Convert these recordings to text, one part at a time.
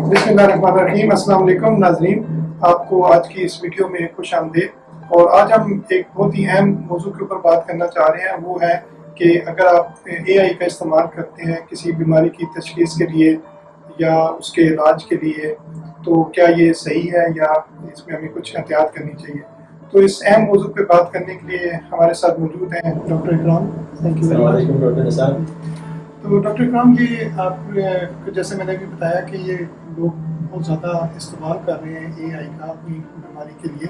बिस्मिल्लाहिर्रहमानिर्रहीम। अस्सलाम वालेकुम नाज़रीन, आपको आज की इस वीडियो में खुश आमदीद। और आज हम एक बहुत ही अहम मौजू के ऊपर बात करना चाह रहे हैं। वो है कि अगर आप AI का इस्तेमाल करते हैं किसी बीमारी की तशख़ीस के लिए या उसके इलाज के लिए, तो क्या ये सही है या इसमें हमें कुछ एहतियात करनी चाहिए। तो इस अहम मौजू पे बात करने के लिए हमारे साथ मौजूद हैं doctor Ikram. Thank you very much. तो डॉक्टर इकराम, ये आप जैसे मैंने भी बताया कि ये लोग बहुत ज़्यादा इस्तेमाल कर रहे हैं AI का अपनी बीमारी के लिए,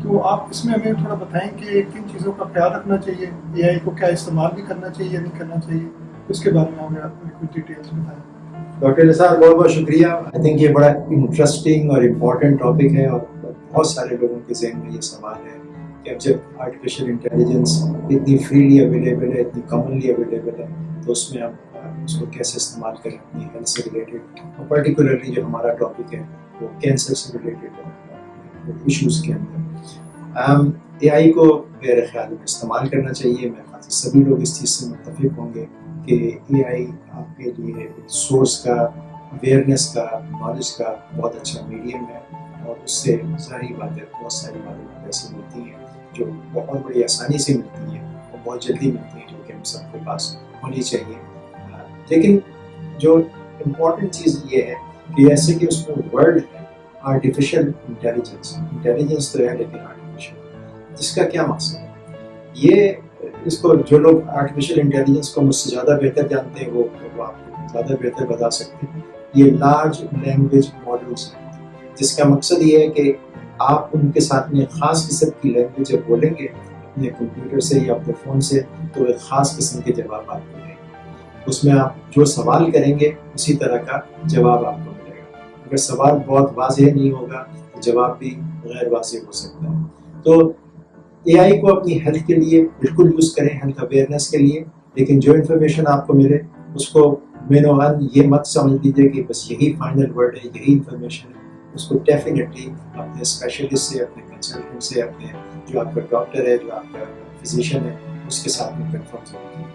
तो आप इसमें हमें थोड़ा बताएं कि किन चीज़ों का ख्याल रखना चाहिए, AI को क्या इस्तेमाल भी करना चाहिए या नहीं करना चाहिए, उसके बारे में हमें आप कुछ डिटेल्स बताएं। डॉक्टर निसार, बहुत बहुत शुक्रिया। आई थिंक ये बड़ा इंटरेस्टिंग और इम्पॉर्टेंट टॉपिक है और बहुत सारे लोगों के ज़हन में ये सवाल है कि अब जब आर्टिफिशियल इंटेलिजेंस इतनी फ्रीली अवेलेबल है, इतनी कॉमनली अवेलेबल है, तो उसमें हम उसको कैसे इस्तेमाल करें अपनी हेल्थ से रिलेटेड, और पर्टिकुलरली जो हमारा टॉपिक है वो कैंसर से रिलेटेड इश्यूज़ के अंदर AI को मेरे ख्याल में इस्तेमाल करना चाहिए। मेरे ख्याल से सभी लोग इस चीज़ से मुत्तफिक होंगे कि AI आपके लिए सोर्स का, अवेयरनेस का, नॉलेज का बहुत अच्छा मीडियम है, और उससे ज़ाहिर बात है बहुत सारी मालूमात ऐसी मिलती हैं जो बहुत बड़ी आसानी से मिलती हैं और बहुत जल्दी मिलती हैं, जो कि हम सबके पास होनी चाहिए। लेकिन जो इम्पॉर्टेंट चीज़ ये है कि जैसे कि उसमें वर्ड है आर्टिफिशियल इंटेलिजेंस, इंटेलिजेंस तो है लेकिन आर्टिफिशियल, इसका क्या मकसद है? ये इसको जो लोग आर्टिफिशियल इंटेलिजेंस को मुझसे ज़्यादा बेहतर जानते हैं वो आपको ज़्यादा बेहतर बता सकते हैं। ये लार्ज लैंग्वेज मॉडल्स हैं जिसका मकसद ये है कि आप उनके साथ में ख़ास किस्म की लैंग्वेज जब बोलेंगे अपने कंप्यूटर से या अपने फ़ोन से, तो एक ख़ास किस्म के जवाब आपको देंगे। उसमें आप जो सवाल करेंगे उसी तरह का जवाब आपको मिलेगा। अगर सवाल बहुत वाज़ेह नहीं होगा तो जवाब भी गैर वाज़ेह हो सकता है। तो AI को अपनी हेल्थ के लिए बिल्कुल यूज़ करें, हेल्थ अवेयरनेस के लिए, लेकिन जो इन्फॉर्मेशन आपको मिले उसको मेनोवन ये मत समझ लीजिए कि बस यही फाइनल वर्ड है, यही इन्फॉर्मेशन है। उसको डेफिनेटली अपने स्पेशलिस्ट से, अपने कंसल्टेंट से, अपने जो आपका डॉक्टर है, जो आपका फिजिशियन है, उसके साथ में कंफर्म कीजिए।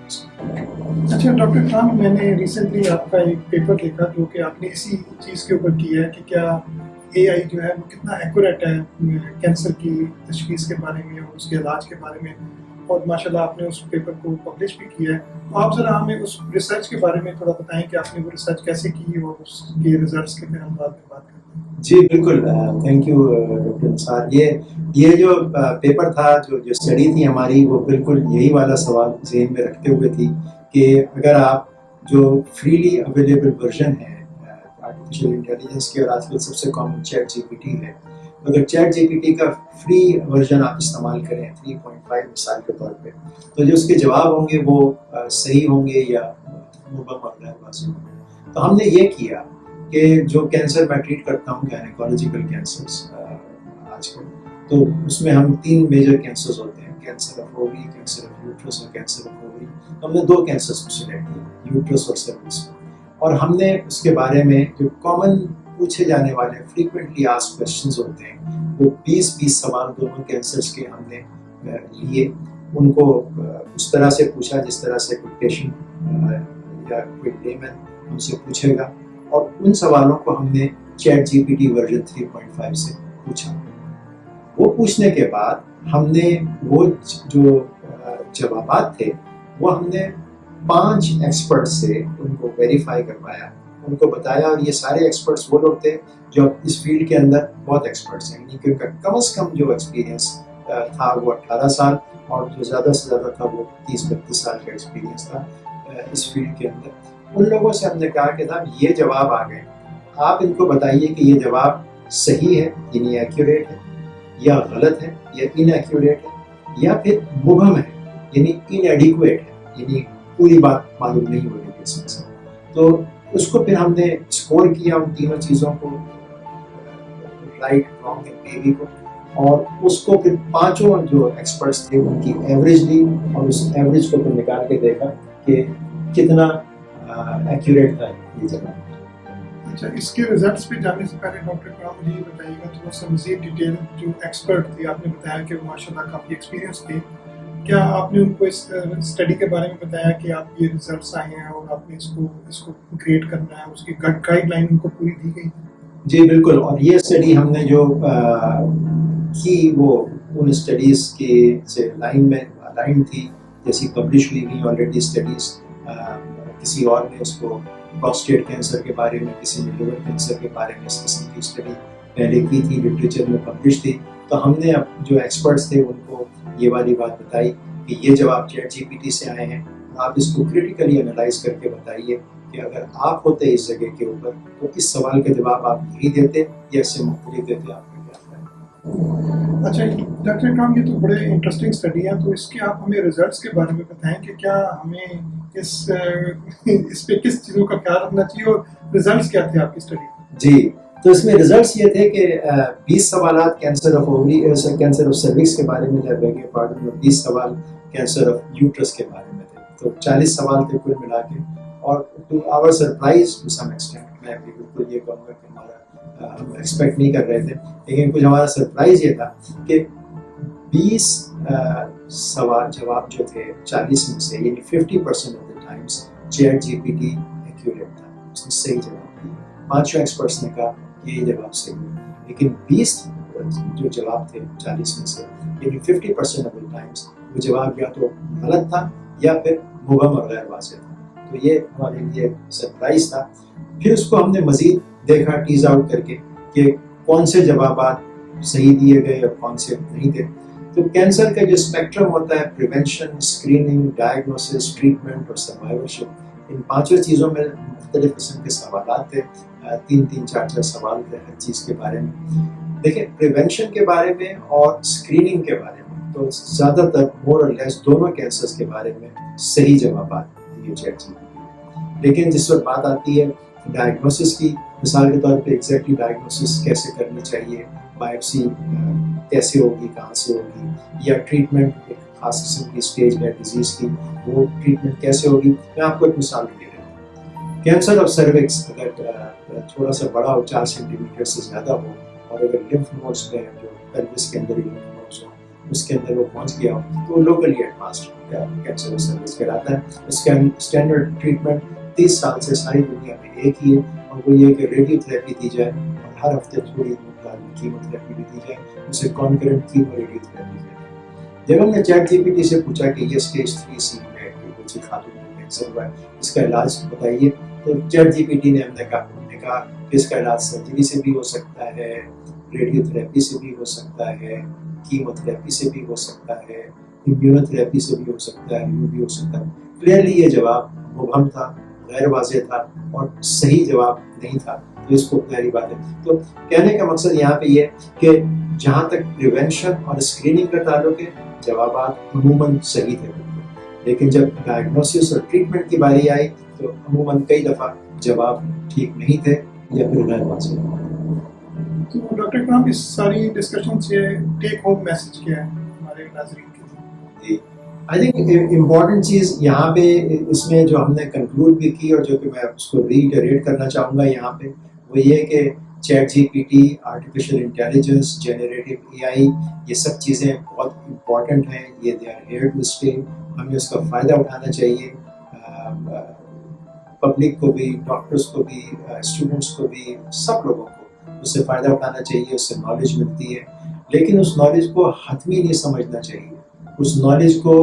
अच्छा डॉक्टर खान, मैंने रिसेंटली आपका एक पेपर देखा जो कि आपने इसी चीज़ के ऊपर किया है कि क्या AI जो है वो कितना एक्यूरेट है कैंसर की तशख़ीस के बारे में और उसके इलाज के बारे में, और माशाल्लाह आपने उस पेपर को पब्लिश भी किया है। तो आप ज़रा हमें उस रिसर्च के बारे में थोड़ा बताएं कि आपने वो रिसर्च कैसे की और उसके रिजल्ट्स के फिर हम बाद में बात करते हैं। जी बिल्कुल, थैंक यू डॉक्टर निसार। ये जो पेपर था, जो स्टडी थी हमारी, वो बिल्कुल यही वाला सवाल ज़हन में रखते हुए थी कि अगर आप जो फ्रीली अवेलेबल वर्जन है आर्टिफिशियल इंटेलिजेंस की, और आजकल सबसे कॉमन ChatGPT है, अगर ChatGPT का फ्री वर्जन आप इस्तेमाल करें 3.5 मिसाल के तौर पे, तो जो उसके जवाब होंगे वो सही होंगे या मुबहम होंगे। तो हमने ये किया कि जो कैंसर मैं ट्रीट करता हूँ, गायनेकोलॉजिकल कैंसर्स आजकल, तो उसमें हम 3 मेजर कैंसर्स होते हैं, cancer of ovary, cancer of uterus और कैंसर ऑफ ओवरी। तो हमने 2 कैंसर्स को सिलेक्ट किया, यूट्रस और सर्विक्स, और हमने उसके बारे में जो कॉमन पूछे जाने वाले फ्रीक्वेंटली आस्क्ड क्वेश्चंस होते हैं, वो 20 सवाल दोनों कैंसर्स के हमने लिए। उनको उस तरह से पूछा जिस तरह से कोई पेशेंट या कोई लेमन हमसे पूछेगा, और उन सवालों को हमने ChatGPT वर्जन 3.5 से पूछा। वो पूछने के बाद हमने वो जो जवाबात थे वो हमने 5 एक्सपर्ट से उनको वेरीफाई करवाया, उनको बताया, और ये सारे एक्सपर्ट्स वो लोग थे जो इस फील्ड के अंदर बहुत एक्सपर्ट्स हैं, यानी कि उनका कम से कम जो एक्सपीरियंस था वो 18 साल, और जो ज़्यादा से ज़्यादा था वो 30-32 साल का एक्सपीरियंस था इस फील्ड के अंदर। उन लोगों से हमने कहा कि साहब ये जवाब आ गए, आप इनको बताइए कि ये जवाब सही है यानी एक्यूरेट है, या गलत है या इनएक्यूरेट है, या फिर मुबहम है यानी इनएडिक्वेट है, यानी पूरी बात मालूम नहीं हो रही इसमें से। तो उसको फिर हमने स्कोर किया उन तीनों चीज़ों को, राइट, रॉन्ग एंड मेबी को, और उसको फिर 5 जो एक्सपर्ट्स थे उनकी एवरेज ली, और उस एवरेज को फिर निकाल के देखा कि कितना एक्यूरेट था ये जवाब। अच्छा, इसके रिजल्ट्स पे जाने से पहले डॉक्टर कलाम मुझे ये बताइएगा थोड़ा सा मज़ीद डिटेल, जो एक्सपर्ट थे आपने बताया कि वो माशाल्लाह काफ़ी एक्सपीरियंस थे, क्या आपने उनको इस स्टडी के बारे में बताया कि आप ये रिजल्ट्स आए हैं और आपने इसको ग्रेड करना है, उसकी गाइडलाइन उनको पूरी दी गई? جی بالکل, اور یہ اسٹڈی ہم نے جو کی وہ ان اسٹڈیز کی سے لائن میں لائن تھی, جیسی پبلش ہوئی گئی آلریڈی اسٹڈیز. کسی اور نے اس کو پروسٹیٹ کینسر کے بارے میں, کسی نے لیور کینسر کے بارے میں اس قسم کی اسٹڈی پہلے کی تھی, لٹریچر میں پبلش تھی. تو ہم نے جو ایکسپرٹس تھے ان کو یہ والی بات بتائی کہ یہ جواب چیٹ جی پی ٹی سے آئے ہیں, آپ اس کو کریٹیکلی انالائز کر کے بتائیے کہ اگر آپ ہوتے اس جگہ کے اوپر تو اس سوال کا جواب آپ یہی دیتے یا اس سے مختلف دیتے, آپ کو کیا ہے. اچھا ڈاکٹر اکرام, یہ تو بڑے انٹرسٹنگ اسٹڈی ہیں, تو اس کے آپ ہمیں ریزلٹس کے بارے میں بتائیں کہ کیا ہمیں اس پہ کس چیزوں کا خیال رکھنا چاہیے, اور ریزلٹس کیا تھے آپ کی اسٹڈی. جی, تو اس میں ریزلٹس یہ تھے کہ 20 سوالات cancer of ovary, cancer of cervix کے بارے میں تھے, 20 سوال کینسر آف یوٹرس کے بارے میں تھے. تو 40 سوال تھے کل ملا کے, اور to our surprise to some extent, میں بھی بالکل یہ کہوں گا کہ ہمارا ہم ایکسپیکٹ نہیں کر رہے تھے, لیکن کچھ ہمارا سرپرائز یہ تھا کہ 20 سوال جواب جو تھے 40 میں سے, یعنی 50% of the times ChatGPT accurate تھا, اس نے صحیح جواب دیا. 5 ایکسپرٹس نے کہا کہ یہ جواب صحیح ہے, لیکن 20 جو جواب تھے 40 میں سے, یعنی 50% آف دا ٹائمس وہ جواب یا تو غلط تھا یا پھر مبہم اور غیر واضح تھا. تو یہ ہمارے لیے سرپرائز تھا. پھر اس کو ہم نے مزید دیکھا ٹیز آؤٹ کر کے کہ کون سے جوابات صحیح دیے گئے اور کون سے نہیں تھے. تو کینسر کا جو اسپیکٹرم ہوتا ہے, پریونشن, اسکریننگ, ڈائگنوسس, ٹریٹمنٹ اور سروائیورشپ, ان 5 چیزوں میں مختلف قسم کے سوالات تھے, 3 4 سوال تھے ہر چیز کے بارے میں. دیکھیں, پریونشن کے بارے میں اور اسکریننگ کے بارے میں تو زیادہ تر مور اور لیس دونوں کینسرز کے بارے میں صحیح جوابات دیے چیٹ جی پی ٹی. لیکن جس وقت بات آتی ہے ڈائگنوسس کی, مثال کے طور پہ ایگزیکٹلی ڈائگنوسس کیسے کرنی چاہیے, بایوپسی کیسے ہوگی, کہاں سے ہوگی, یا ٹریٹمنٹ ایک خاص قسم کی اسٹیج ہے ڈیزیز کی, وہ ٹریٹمنٹ کیسے ہوگی. میں آپ کو ایک مثال دے رہا ہوں. کینسر آف سروکس اگر تھوڑا سا بڑا ہو, 4 سینٹی میٹر سے زیادہ ہو, اور اگر لمف نوڈس میں جو پیلوس کے اندر ہی لمف نوڈس ہو اس کے اندر وہ پہنچ گیا ہو, تو وہ locally advanced cancer of cervix کہلاتا ہے. اس کا اسٹینڈرڈ ٹریٹمنٹ 30 سال سے ساری دنیا میں ایک ہی ہے, اور وہ یہ کہ ریڈیو تھراپی دی جائے, اور ہر ہفتے تھوڑی مقدار میں کیمو تھراپی بھی دی جائے, اسے کانکرنٹ کیمو ریڈیو تھراپی دی جائے. جب ہم نے چیٹ جی پی ٹی سے پوچھا کہ یہ اسٹیج 3C میں کچھ خاتون میں کینسر ہوا ہے, اس کا علاج بتائیے, تو چیٹ جی پی ٹی نے ہم نے کہا کہ اس کا علاج سرجری سے بھی ہو سکتا ہے, ریڈیو تھراپی سے بھی ہو سکتا ہے, کیمو تھراپی سے بھی ہو سکتا ہے, امیونو تھراپی سے بھی ہو سکتا ہے, وہ بھی ہو سکتا ہے. کلیئرلی یہ جواب مبہم تھا, غیر واضح تھا, اور صحیح جواب نہیں تھا. تو اس کو کلیئرلی بات ہے. تو کہنے کا مقصد یہاں پہ یہ کہ جہاں تک پریونشن اور اسکریننگ کا تعلق ہے, جوابات عموماً صحیح تھے, لیکن جب ڈائگنوسس اور ٹریٹمنٹ کی باری آئی تو عموماً کئی دفعہ جواب ٹھیک نہیں تھے یا پھر غیر واضح. تو ڈاکٹر اکرام, اس ساری ڈسکشن سے ٹیک ہوم میسج کیا ہے ہمارے ناظرین کے لیے؟ جی, آئی تھنک امپورٹنٹ چیز یہاں پہ اس میں جو ہم نے کنکلوڈ بھی کی, اور جو کہ میں اس کو ریٹریٹ کرنا چاہوں گا یہاں پہ, وہ یہ کہ ChatGPT, artificial intelligence, generative A I, یہ سب چیزیں بہت امپورٹنٹ ہیں. یہ they are here to stay. ہمیں اس کا فائدہ اٹھانا چاہیے, پبلک کو بھی, ڈاکٹرس کو بھی, اسٹوڈنٹس کو بھی, سب لوگوں کو اس سے فائدہ اٹھانا چاہیے. اس سے نالج ملتی ہے, لیکن اس نالج کو حتمی نہیں سمجھنا چاہیے. اس نالج کو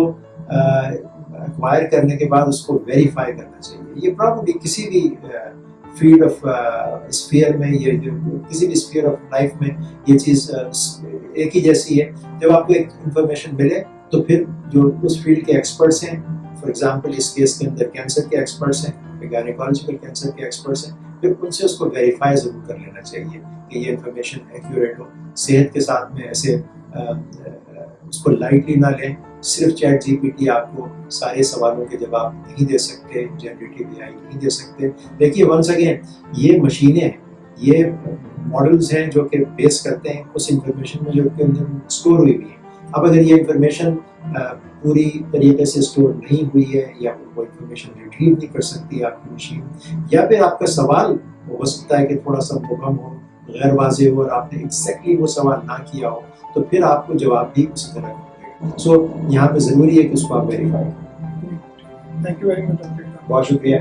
ایکوائر کرنے کے بعد اس کو ویریفائی کرنا چاہیے. یہ پرابلی کسی بھی فیلڈ آف اسفیئر میں, یہ جو کسی بھی اسفیئر آف لائف میں یہ چیز ایک ہی جیسی ہے. جب آپ کو ایک انفارمیشن ملے تو پھر جو اس فیلڈ کے ایکسپرٹس ہیں, فار ایگزامپل اس کیس کے اندر کینسر کے ایکسپرٹس ہیں, گائنیکالوجیکل کینسر کے ایکسپرٹس ہیں, پھر ان سے اس کو ویریفائی ضرور کر لینا چاہیے کہ یہ انفارمیشن ایکوریٹ ہو. صحت کے ساتھ میں ایسے اس کو لائٹلی نہ لیں. صرف چیٹ جی پی ٹی آپ کو سارے سوالوں کے جواب نہیں دے سکتے, جنریٹو اے آئی نہیں دے سکتے. دیکھیے ونس اگین, یہ مشینیں ہیں, یہ ماڈلز ہیں جو کہ بیس کرتے ہیں اس انفارمیشن میں جو کہ اندر اسٹور ہوئی ہوئی ہے. اب اگر یہ انفارمیشن پوری طریقے سے اسٹور نہیں ہوئی ہے, یا وہ انفارمیشن ریٹریو نہیں کر سکتی آپ کی مشین, یا پھر آپ کا سوال ہو سکتا ہے کہ تھوڑا سا مبہم ہو, غیر واضح ہو, اور آپ نے ایگزیکٹلی وہ سوال نہ کیا ہو, تو پھر آپ کو جواب بھی اسی طرح کرے گا. سو یہاں پہ ضروری ہے کہ اس کو آپ ویریفائی کریں. Thank you very much doctor. بہت شکریہ.